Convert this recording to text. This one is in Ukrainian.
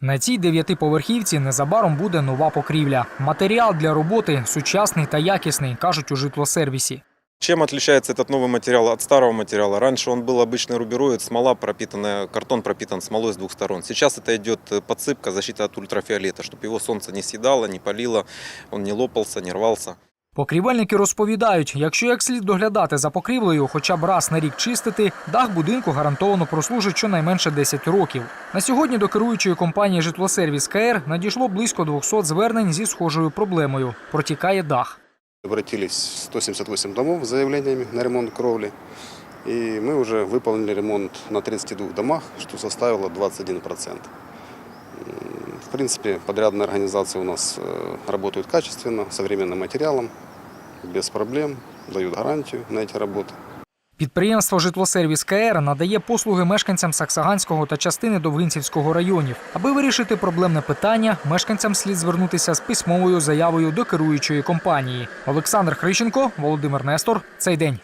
На цій 9-поверхівці незабаром буде нова покрівля. Матеріал для роботи сучасний та якісний, кажуть у житлосервісі. Чем отличается этот новый материал от старого материала? Раньше он был обычный рубероид, смола пропитанная, картон пропитан смолой с двух сторон. Сейчас это идет подсыпка, защита от ультрафиолета, чтобы его солнце не съедало, не палило, он не лопался, не рвался. Покрівельники розповідають, якщо як слід доглядати за покрівлею, хоча б раз на рік чистити, дах будинку гарантовано прослужить щонайменше 10 років. На сьогодні до керуючої компанії «Житлосервіс КР» надійшло близько 200 звернень зі схожою проблемою – протікає дах. Обратились 178 домов с заявлениями на ремонт кровли. И мы уже выполнили ремонт на 32 домах, что составило 21%. В принципе, подрядные организации у нас работают качественно, современным материалом, без проблем, дают гарантию на эти работы. Підприємство «Житлосервіс КР» надає послуги мешканцям Саксаганського та частини Довгинцівського районів. Аби вирішити проблемне питання, мешканцям слід звернутися з письмовою заявою до керуючої компанії. Олександр Хрищенко, Володимир Нестор. Цей день.